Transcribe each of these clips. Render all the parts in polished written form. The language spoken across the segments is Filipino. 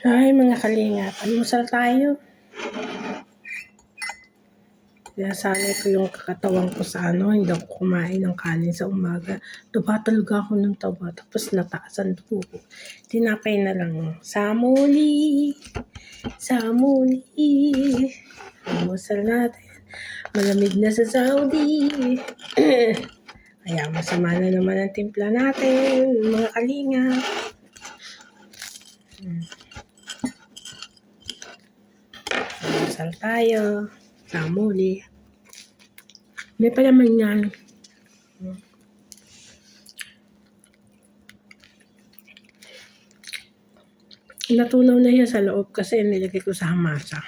Ay, mga kalingap, almusal tayo. Sinasanay ko yung katawan ko sa hindi ako kumain ng kanin sa umaga. Taba talaga ako ng taba, tapos nataasan dugo ko. Tinapay na lang. Samuli, almusal natin. Malamig na sa Saudi. Kaya masama na naman ang timpla natin, mga kalingap. Almusal tayo. Samuli. May palaman yan. Natunaw na yan sa loob kasi nilagay ko sa hamasa.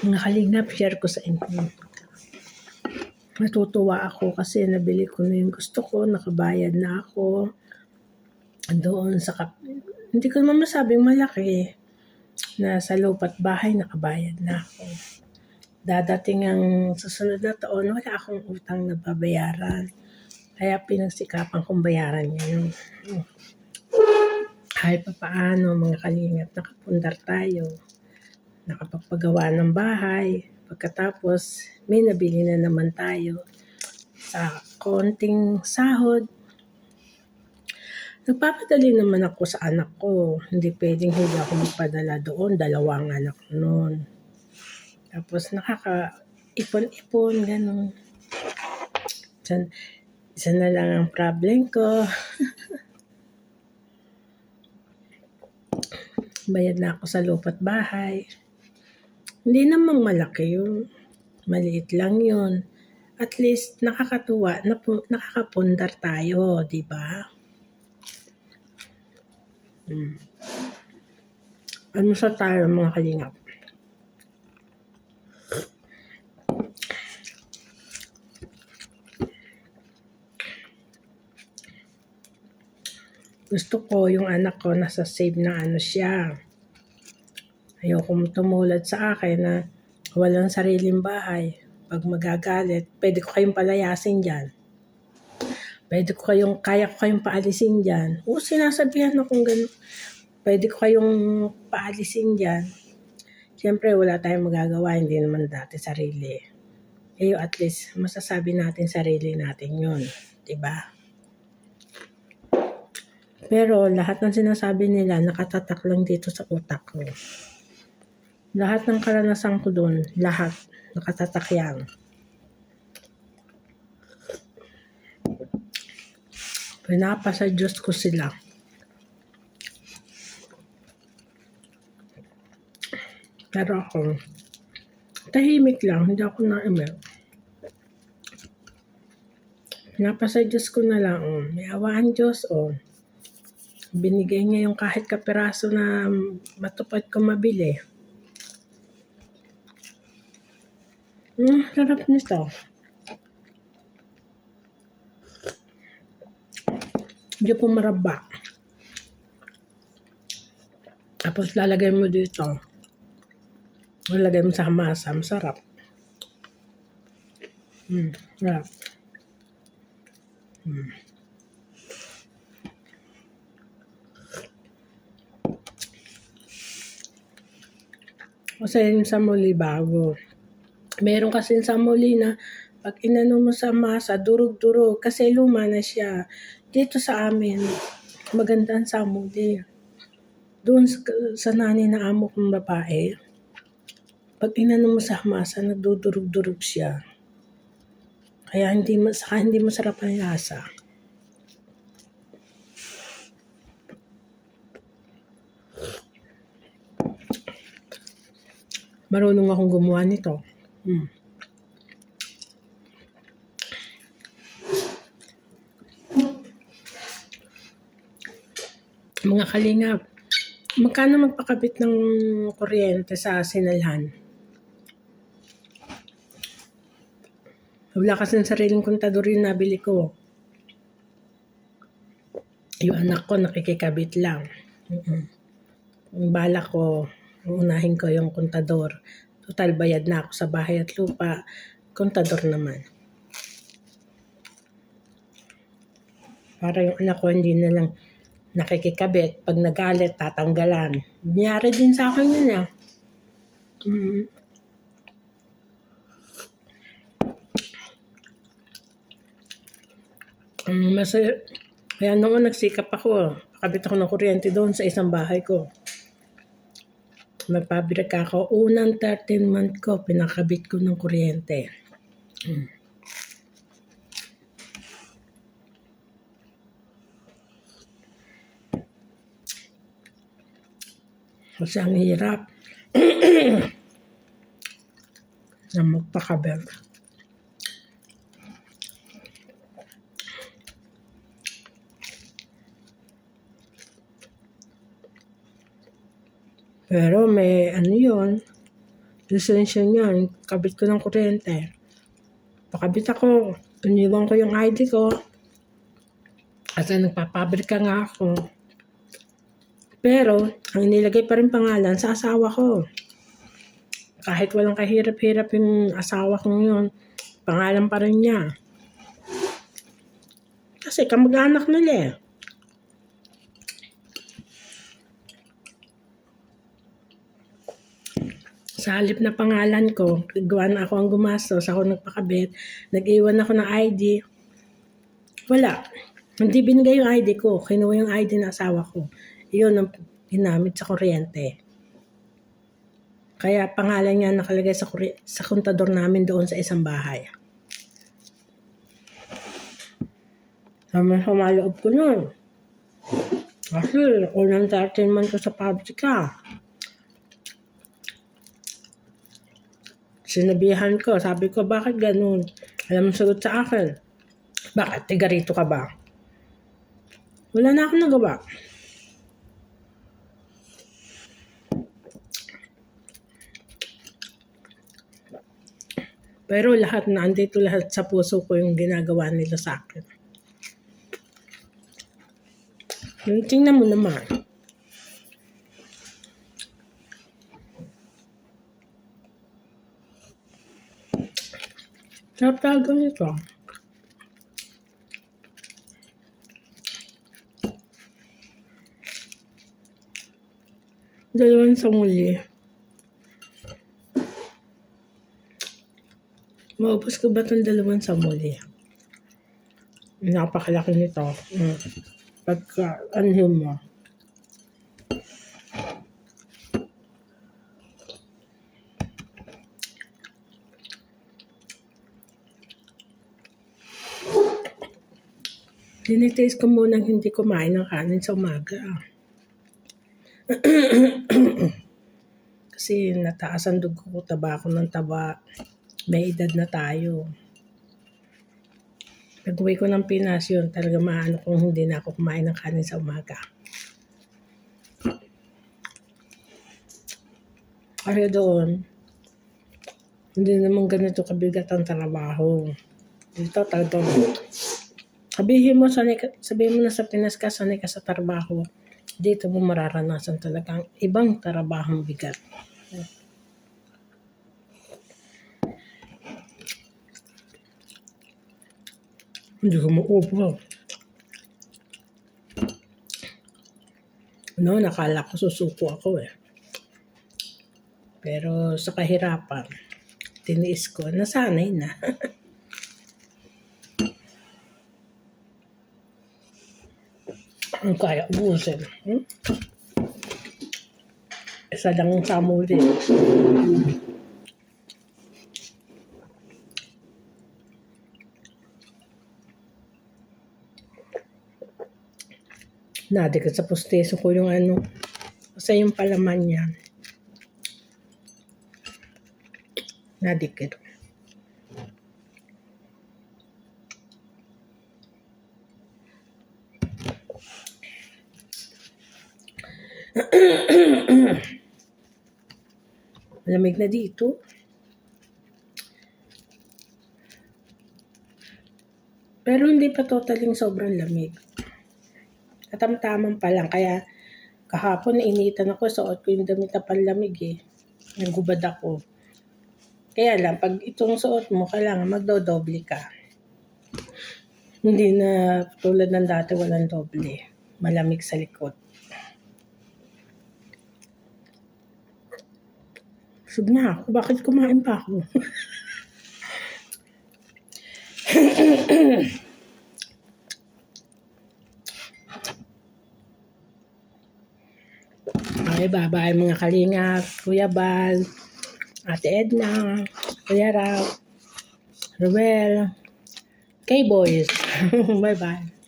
Mga kalingap, share ko sa inyo. Natutuwa ako kasi nabili ko na yung gusto ko, nakabayad na ako. Doon sa hindi ko naman masabing malaki. Nasa lupa't bahay, nakabayad na ako. Dadating ang susunod na taon, wala akong utang na babayaran. Kaya pinagsikapan kong bayaran yun. Kahit pa paano, mga kalingap, nakapundar tayo. Nakapagpagawa ng bahay. Pagkatapos, may nabili na naman tayo sa konting sahod. Nagpapadali naman ako sa anak ko. Hindi pwedeng hindi ako magpadala doon. 2 anak noon. Tapos nakaka-ipon-ipon, gano'n. Isa na lang ang problem ko. Bayad na ako sa lupa't bahay. Hindi namang malaki yun. Maliit lang yun. At least nakakatuwa, nakakapundar tayo, di ba? Ano sa tayo, mga kalingap? Gusto ko yung anak ko nasa safe na siya. Ayoko tumulad sa akin na walang sariling bahay. Pag magagalit, pwede ko kayong palayasin dyan. Kaya ko kayong paalisin dyan. Sinasabihan akong gano'n. Pwede ko kayong paalisin dyan. Siyempre, wala tayong magagawa. Hindi naman dati sarili. At least, masasabi natin sarili natin yun. Diba? Pero lahat ng sinasabi nila, nakatatak lang dito sa utak ko. Lahat ng karanasan ko doon, lahat, nakatatak yan. Pinapa sa Diyos ko sila. Pero ako, tahimik lang, hindi ako na-email. Pinapa sa Diyos ko na lang, may awaan Diyos, binigay niya yung kahit kapiraso na matupad ko mabili. Sarap nito. Hindi po maraba. Tapos lalagay mo dito. Lalagay mo sa hamasa. Masarap. Sarap. Kasi yung samuli bago. Meron kasi yung samuli na pag inano mo sa masa, durog-durog. Kasi luma na siya. Dito sa amin, maganda ang samuli. Doon sa nani na amo kong babae, pag inano mo sa masa, nagdudurog-durog siya. Kaya hindi masarap ang lasa. Marunong akong gumawa nito. Mga kalingap, magkano magpakabit ng kuryente sa sinalhan? Wala kasing sariling kontador yung nabili ko. Yung anak ko nakikikabit lang. Yung bala ko, unahin ko yung kontador. Total bayad na ako sa bahay at lupa. Kontador naman. Para yung anak ko hindi na lang nakikikabit. Pag nagalit, tatanggalan. Nangyari din sa akin yun ah. Kaya noon nagsikap ako. Pakabit ako ng kuryente doon sa isang bahay ko. Magpabrik ako. Unang 13 month ko, pinakabit ko ng kuryente. Kasi ang hirap na magpakabit. Pero may ano yun, lisensya niyan, kabit ko ng kuryente. Pakabit ako, iniwan ko yung ID ko. Kasi nagpapabrika nga ako. Pero, ang nilagay pa rin pangalan sa asawa ko. Kahit walang kahirap-hirap yung asawa ko yun, pangalan pa rin niya. Kasi kamag-anak nila eh. Sa halip na pangalan ko, gawa na ako ang gumastos, ako nagpakabit, nag-iwan ako ng ID. Wala. Hindi binigay yung ID ko, kinuha yung ID ng asawa ko. Iyon ang ginamit sa kuryente. Kaya pangalan niya nakalagay sa kontador namin doon sa isang bahay. Naman sumaloob ko nun. Kasi unang 13 months ko sa pabrika. Sinabihan ko, sabi ko, bakit ganun? Alam mo sagot sa akin, bakit tiga rito ka ba? Wala na akong nagawa. Pero andito lahat sa puso ko yung ginagawa nila sa akin. Tingnan mo naman. Sarap talaga nito. Dalawang sa muli. Maubos ko ba itong dalawang sa muli? Napakalaki nito. Pagka, anhin mo. Tinitaste ko munang hindi kumain ng kanin sa umaga. Kasi nataas ang dugo ko, taba ako ng taba. May edad na tayo. Pag-uwi ko ng Pinas yun, talaga maano kung hindi na ako kumain ng kanin sa umaga. Kasi doon, hindi naman ganito kabigat ang trabaho. Dito talagang sabihin mo na sa Pinas ka, sanay ka sa trabaho. Dito mo mararanasan talagang ibang trabahong bigat. Hindi ko maupo. Nakala ko susuko ako eh. Pero sa kahirapan, tiniis ko, nasanay na. Ang kaya ubusin. Isa lang sa muli. Nadikit sa pusteso ko yung ano. Kasi yung palaman niya. Nadikit. Malamig na dito. Pero hindi pa totaling sobrang lamig. Katamtaman pa lang. Kaya kahapon initan ako, suot ko yung damit na panlamig eh. Nagubad ako. Kaya lang, pag itong suot mo, kailangan magdodoble ka. Hindi na tulad ng dati walang doble. Malamig sa likod. Busog na ako. Bakit kumain pa ako? Okay, bye-bye mga kalingap. Kuya Bal, Ate Edna, Kuya Rap, Ruel, K-Boys. Bye-bye.